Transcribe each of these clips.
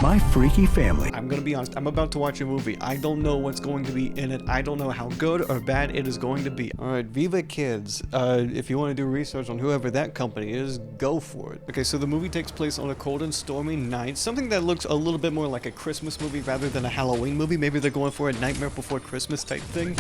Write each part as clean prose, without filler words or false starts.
My Freaky Family. I'm gonna be honest, I'm about to watch a movie. I don't know what's going to be in it. I don't know how good or bad it is going to be. Alright, Viva Kids. If you want to do research on whoever that company is, go for it. Okay, so the movie takes place on a cold and stormy night. Something that looks a little bit more like a Christmas movie rather than a Halloween movie. Maybe they're going for a Nightmare Before Christmas type thing.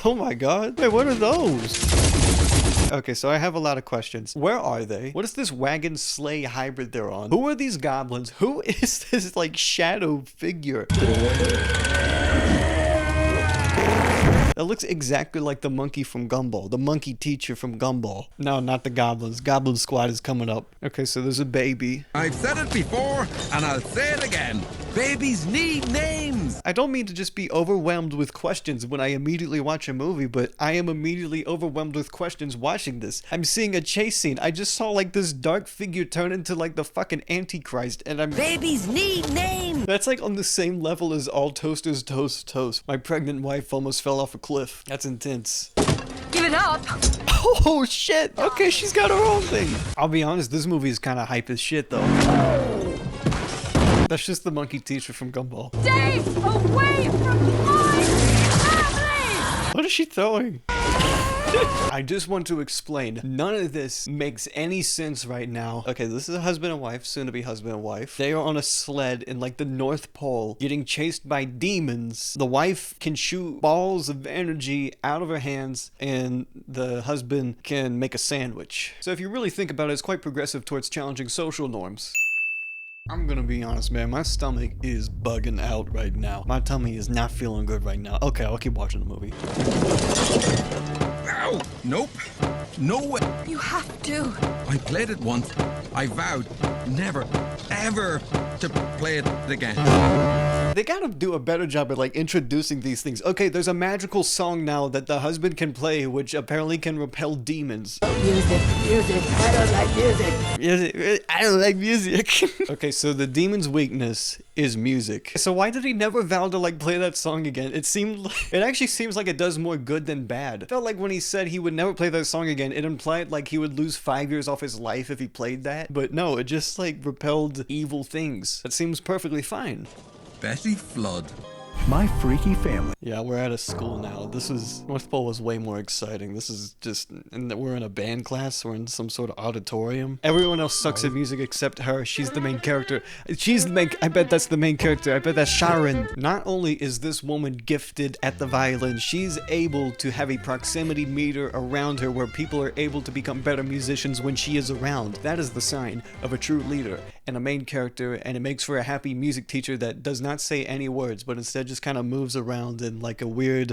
Oh my god. Wait, what are those? Okay, so I have a lot of questions. Where are they? What is this wagon sleigh hybrid they're on? Who are these goblins? Who is this, like, shadow figure? That looks exactly like the monkey from Gumball. The monkey teacher from Gumball. No, not the goblins. Goblin Squad is coming up. Okay, so there's a baby. I've said it before, and I'll say it again. Babies need names. I don't mean to just be overwhelmed with questions when I immediately watch a movie, but I am immediately overwhelmed with questions watching this. I'm seeing a chase scene. I just saw, like, this dark figure turn into, like, the fucking Antichrist, and I'm... Babies need names! That's, like, on the same level as all toasters toast toast. My pregnant wife almost fell off a cliff. That's intense. Give it up! Oh, shit! Okay, she's got her own thing. I'll be honest, this movie is kind of hype as shit, though. That's just the monkey teacher from Gumball. Stay away from my family! What is she throwing? I just want to explain, none of this makes any sense right now. Okay, this is a husband and wife, soon to be husband and wife. They are on a sled in, like, the North Pole, getting chased by demons. The wife can shoot balls of energy out of her hands, and the husband can make a sandwich. So if you really think about it, it's quite progressive towards challenging social norms. I'm gonna be honest, man, my stomach is bugging out right now. My tummy is not feeling good right now. Okay, I'll keep watching the movie. Ow! Nope. No way. You have to. I played it once. I vowed never, ever to play it again. They gotta do a better job at, like, introducing these things. Okay, there's a magical song now that the husband can play, which apparently can repel demons. Music, I don't like music. I don't like music. Okay, so the demon's weakness is music. So why did he never vow to, like, play that song again? It actually seems like it does more good than bad. I felt like when he said he would never play that song again, it implied like he would lose 5 years off his life if he played that. But no, it just, like, repelled evil things. That seems perfectly fine. Betty Flood. My Freaky Family. Yeah, we're at a school now. North Pole was way more exciting. This is just, and we're in a band class. We're in some sort of auditorium. Everyone else sucks at music except her. She's the main character. I bet that's the main character. I bet that's Sharon. Not only is this woman gifted at the violin, she's able to have a proximity meter around her where people are able to become better musicians when she is around. That is the sign of a true leader and a main character, and it makes for a happy music teacher that does not say any words, but instead just kind of moves around in like a weird...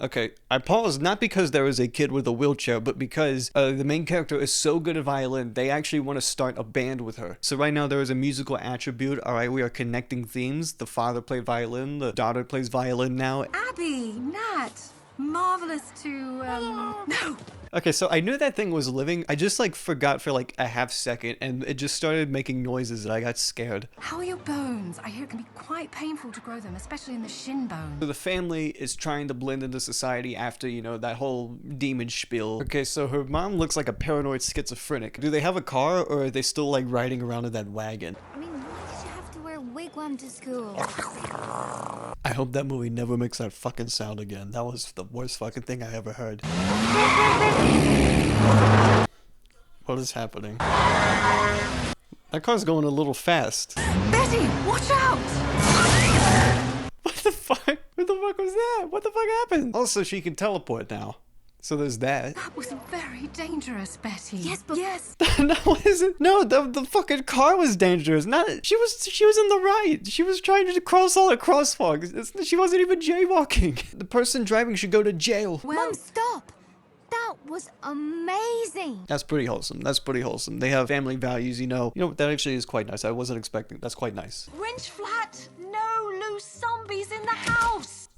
Okay, I paused not because there was a kid with a wheelchair, but because the main character is so good at violin, they actually want to start a band with her. So right now there is a musical attribute. Alright, we are connecting themes. The father played violin, the daughter plays violin now. Abby, Nat, marvelous to, no. Okay, so I knew that thing was living. I just, like, forgot for, like, a half second, and it just started making noises, and I got scared. How are your bones? I hear it can be quite painful to grow them, especially in the shin bone. So the family is trying to blend into society after, you know, that whole demon spiel. Okay, so her mom looks like a paranoid schizophrenic. Do they have a car, or are they still, like, riding around in that wagon? I mean, why did you have to wear a wigwam to school? I hope that movie never makes that fucking sound again. That was the worst fucking thing I ever heard. What is happening? That car's going a little fast. Betty, watch out! What the fuck? What the fuck was that? What the fuck happened? Also, she can teleport now. So there's that. That was very dangerous, Betty. Yes, but... Yes. No, it isn't. No, the fucking car was dangerous. She was in the right. She was trying to cross all the crosswalks. She wasn't even jaywalking. The person driving should go to jail. Well, Mom, stop! That was amazing! That's pretty wholesome. That's pretty wholesome. They have family values, you know. You know, that actually is quite nice. I wasn't expecting. That's quite nice. Wrench flat, no loose zombies in the house.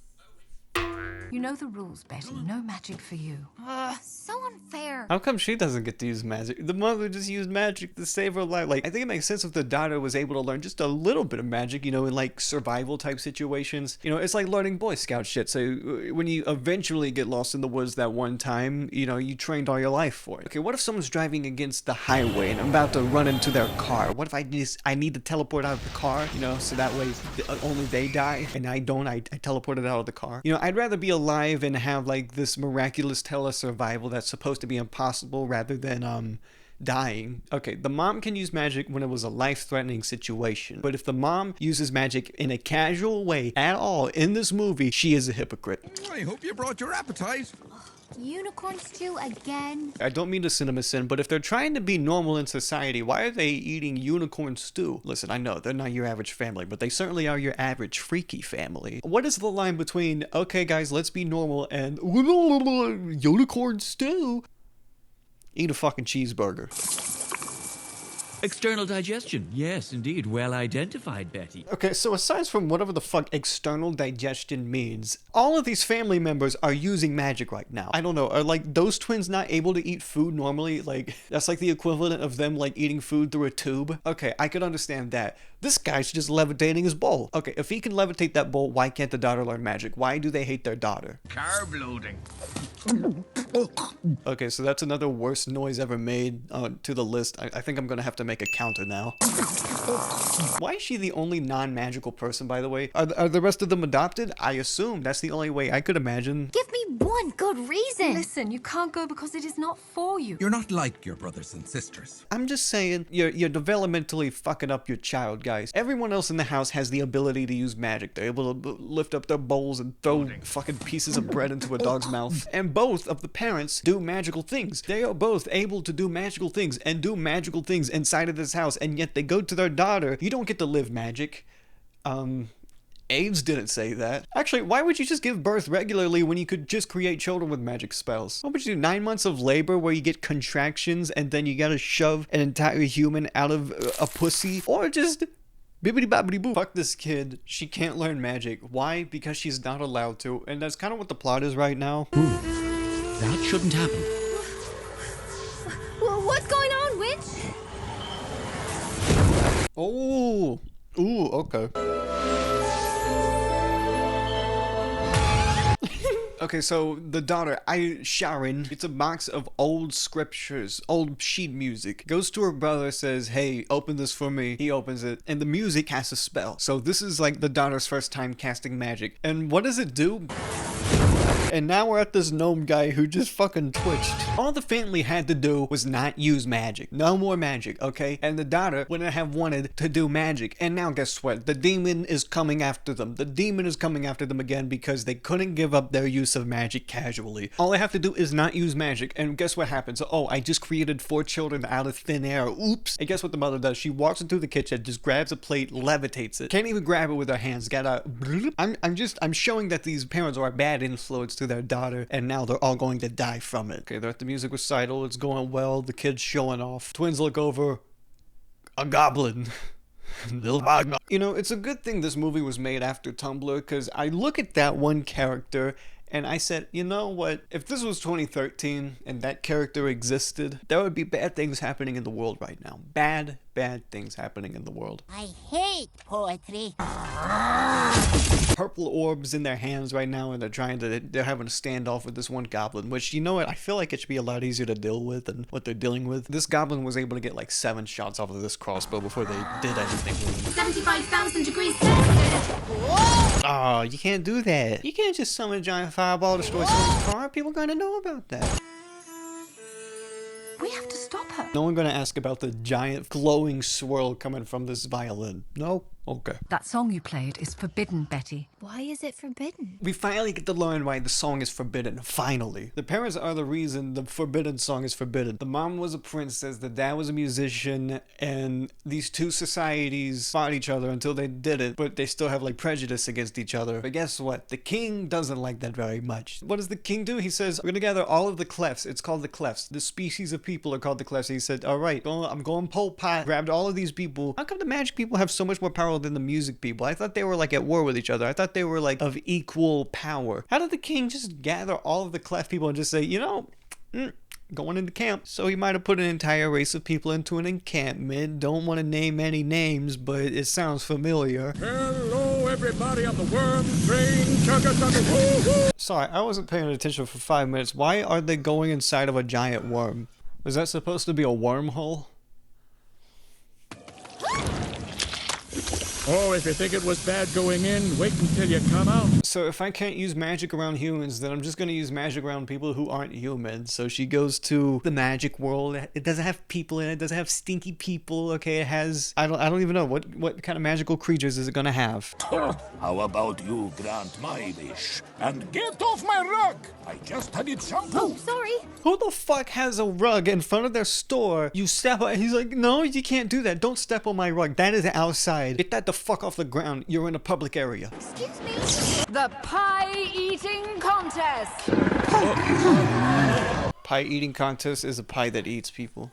You know the rules, Betty. No magic for you. So unfair. How come she doesn't get to use magic? The mother just used magic to save her life. Like, I think it makes sense if the daughter was able to learn just a little bit of magic, you know, in like survival type situations. You know, it's like learning Boy Scout shit. So when you eventually get lost in the woods that one time, you know, you trained all your life for it. Okay, what if someone's driving against the highway and I'm about to run into their car? What if I need to teleport out of the car, you know, so that way only they die and I don't, I teleported out of the car. You know, I'd rather be alive and have like this miraculous telesurvival that's supposed to be impossible rather than dying. Okay, the mom can use magic when it was a life-threatening situation, but if the mom uses magic in a casual way at all in this movie, she is a hypocrite. I hope you brought your appetite. Unicorn stew again? I don't mean to cinema sin, but if they're trying to be normal in society, why are they eating unicorn stew? Listen, I know they're not your average family, but they certainly are your average freaky family. What is the line between, okay guys, let's be normal, and unicorn stew? Eat a fucking cheeseburger. External digestion. Yes, indeed. Well identified, Betty. Okay, so aside from whatever the fuck external digestion means, all of these family members are using magic right now. I don't know, are like those twins not able to eat food normally? Like, that's like the equivalent of them like eating food through a tube? Okay, I could understand that. This guy's just levitating his bowl. Okay, if he can levitate that bowl, why can't the daughter learn magic? Why do they hate their daughter? Carb loading. Okay, so that's another worst noise ever made to the list. I think I'm gonna have to make a counter now. Why is she the only non-magical person, by the way? Are the rest of them adopted? I assume that's the only way I could imagine. Give me one good reason. Listen, you can't go because it is not for you. You're not like your brothers and sisters. I'm just saying, you're developmentally fucking up your child, guys. Everyone else in the house has the ability to use magic. They're able to lift up their bowls and throw fucking pieces of bread into a dog's mouth. And both of the parents do magical things. They are both able to do magical things and do magical things inside of this house, and yet they go to their daughter. You don't get to live magic. AIDS didn't say that. Actually, why would you just give birth regularly when you could just create children with magic spells? What would you do? 9 months of labor where you get contractions and then you gotta shove an entire human out of a pussy? Or just bibbidi bobbidi boo. Fuck this kid. She can't learn magic. Why? Because she's not allowed to. And that's kind of what the plot is right now. That shouldn't happen. Well, what's going on, witch? Oh. Ooh, okay. Okay, so the daughter, Sharon, gets a box of old scriptures, old sheet music. Goes to her brother, says, hey, open this for me. He opens it, and the music has a spell. So this is like the daughter's first time casting magic. And what does it do? And now we're at this gnome guy who just fucking twitched. All the family had to do was not use magic. No more magic, okay? And the daughter wouldn't have wanted to do magic. And now guess what? The demon is coming after them. The demon is coming after them again because they couldn't give up their use of magic casually. All they have to do is not use magic. And guess what happens? Oh, I just created 4 children out of thin air. Oops. And guess what the mother does? She walks into the kitchen, just grabs a plate, levitates it. Can't even grab it with her hands. Gotta... I'm showing that these parents are a bad influence to their daughter, and now they're all going to die from it. Okay, they're at the music recital. It's going well. The kid's showing off. Twins look over. A goblin. You know, it's a good thing this movie was made after Tumblr, because I look at that one character and I said, you know what? If this was 2013 and that character existed, there would be bad things happening in the world right now. Bad things happening in the world. I hate poetry. Purple orbs in their hands right now, and they're having a standoff with this one goblin, which, you know what, I feel like it should be a lot easier to deal with than what they're dealing with. This goblin was able to get like 7 shots off of this crossbow before they did anything with him. 75,000 degrees Celsius! Oh, you can't do that. You can't just summon a giant fireball to destroy someone's car. People are gonna know about that. We have to stop her. No one gonna ask about the giant glowing swirl coming from this violin. No? Okay. That song you played is forbidden, Betty. Why is it forbidden? We finally get to learn why the song is forbidden. Finally. The parents are the reason the forbidden song is forbidden. The mom was a princess, the dad was a musician, and these two societies fought each other until they did it, but they still have like prejudice against each other. But guess what? The king doesn't like that very much. What does the king do? He says, we're gonna gather all of the clefs. It's called the clefs. The species of people are called the clefs. He said, all right, I'm going Pol Pot. Grabbed all of these people. How come the magic people have so much more power powerful than the music people. I thought they were like at war with each other. I thought they were like of equal power. How did the king just gather all of the clef people and just say, you know, going into camp? So he might have put an entire race of people into an encampment. Don't want to name any names, but it sounds familiar. Hello, everybody on the worm train. Chugga chugga woo-hoo. Sorry, I wasn't paying attention for 5 minutes. Why are they going inside of a giant worm? Was that supposed to be a wormhole? Oh, if you think it was bad going in, wait until you come out. So if I can't use magic around humans, then I'm just gonna use magic around people who aren't human. So she goes to the magic world. It doesn't have people in it. It doesn't have stinky people. Okay, it has I don't even know what kind of magical creatures is it gonna have. How about you grant my wish and get off my rug? I just had it shampooed. Oh, sorry. Who the fuck has a rug in front of their store? You step on. He's like, no, you can't do that. Don't step on my rug. That is outside. Get that the fuck off the ground. You're in a public area. Excuse me. The pie eating contest. Pie eating contest is a pie that eats people.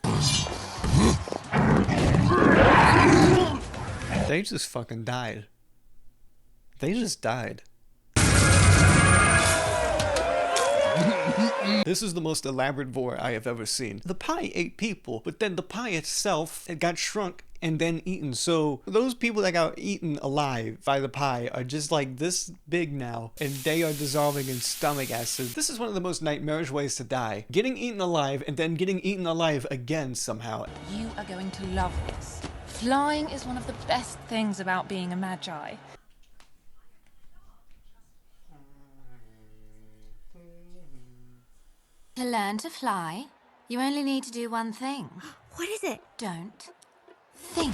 They just fucking died. They just died. This is the most elaborate vor I have ever seen. The pie ate people, but then the pie itself, it got shrunk and then eaten. So those people that got eaten alive by the pie are just like this big now, and they are dissolving in stomach acid. This is one of the most nightmarish ways to die. Getting eaten alive and then getting eaten alive again somehow. You are going to love this. Flying is one of the best things about being a magi. To learn to fly, you only need to do one thing. What is it? Don't think.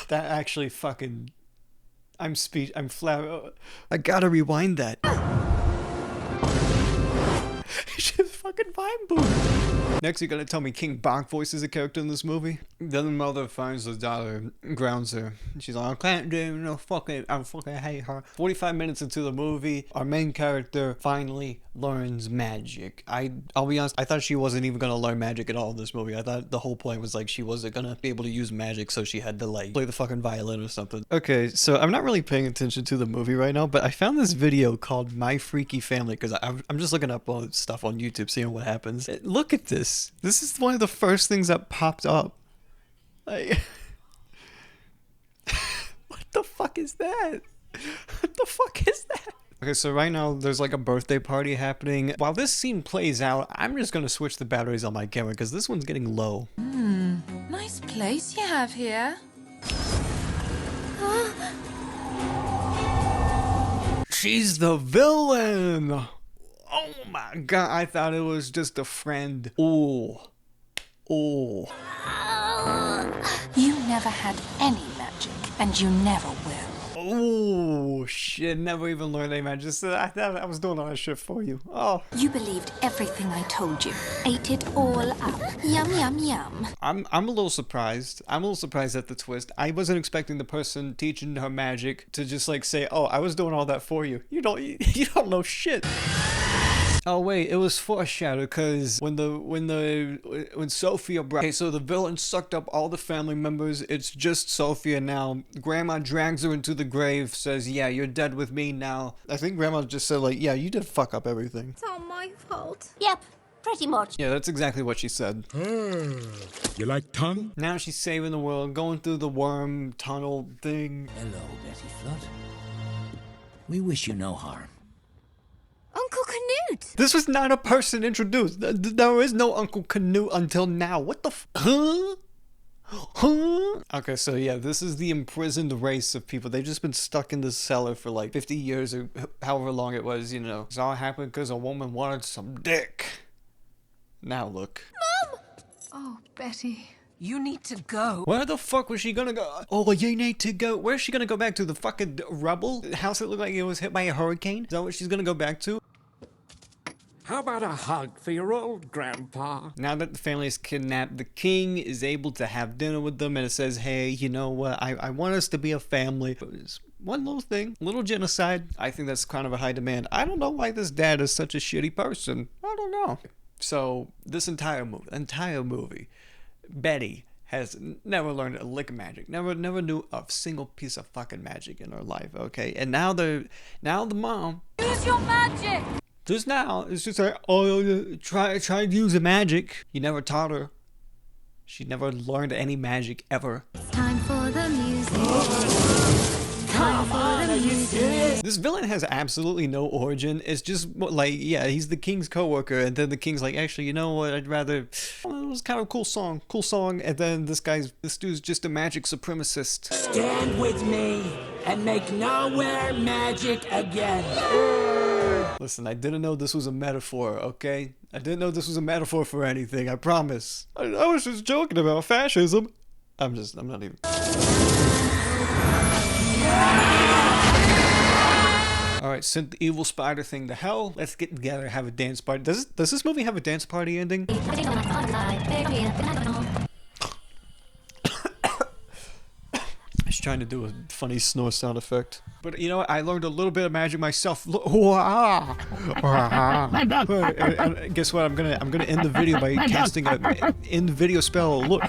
That actually fucking... I'm flat. I gotta rewind that. Just fucking vine boomed. Next, you're gonna tell me King Bach voices a character in this movie? Then the mother finds the daughter, grounds her. She's like, I can't do no fucking, I fucking hate her. 45 minutes into the movie, our main character finally learns magic. I'll be honest, I thought she wasn't even gonna learn magic at all in this movie. I thought the whole point was like she wasn't gonna be able to use magic, so she had to like play the fucking violin or something. Okay, so I'm not really paying attention to the movie right now, but I found this video called My Freaky Family because I'm just looking up all this stuff on YouTube, seeing what happens. Look at this. This is one of the first things that popped up. Like, what the fuck is that? What the fuck is that? Okay, so right now there's like a birthday party happening. While this scene plays out, I'm just gonna switch the batteries on my camera because this one's getting low. Nice place you have here. She's the villain! Oh my god, I thought it was just a friend. Ooh. Ooh. You never had any magic, and you never will. Oh shit, never even learned any magic. I thought I was doing all that shit for you. Oh. You believed everything I told you. Ate it all up. Yum, yum, yum. I'm a little surprised. I'm a little surprised at the twist. I wasn't expecting the person teaching her magic to just like say, oh, I was doing all that for you. You don't know shit. Oh wait, it was foreshadowed because when Sophia brought... Okay, so the villain sucked up all the family members. It's just Sophia now. Grandma drags her into the grave, says, yeah, you're dead with me now. I think Grandma just said like, yeah, you did fuck up everything. It's all my fault. Yep, pretty much. Yeah, that's exactly what she said. You like tongue? Now she's saving the world, going through the worm tunnel thing. Hello, Betty Flood. We wish you no harm. Uncle Canute! This was not a person introduced. There is no Uncle Canute until now. What the Huh? Huh? Okay, so yeah, this is the imprisoned race of people. They've just been stuck in this cellar for like 50 years or however long it was, you know. It's all happened because a woman wanted some dick. Now look. Mom! Oh, Betty. You need to go. Where the fuck was she gonna go? Oh, you need to go. Where's she gonna go back to? The fucking rubble? The house that looked like it was hit by a hurricane? Is that what she's gonna go back to? How about a hug for your old grandpa? Now that the family is kidnapped, the king is able to have dinner with them, and it says, hey, you know what, I want us to be a family. But it's one little thing, little genocide. I think that's kind of a high demand. I don't know why this dad is such a shitty person. I don't know. So this entire movie, Betty has never learned a lick of magic, never knew a single piece of fucking magic in her life, okay? And now the mom, Use your magic! just now, it's just like, oh, try to use the magic. You never taught her. She never learned any magic ever. It's time for the music. Time for the music. This villain has absolutely no origin. It's just like, yeah, he's the king's coworker, and then the king's like, actually, you know what? I'd rather. Well, it was kind of a cool song, and then this dude's just a magic supremacist. Stand with me and make nowhere magic again. Listen, I didn't know this was a metaphor, okay? I didn't know this was a metaphor for anything. I promise. I was just joking about fascism. I'm not even. Alright, sent the evil spider thing to hell. Let's get together, have a dance party. Does this movie have a dance party ending? I was trying to do a funny snore sound effect. But you know what? I learned a little bit of magic myself. And guess what? I'm gonna end the video by casting a end video spell. Look.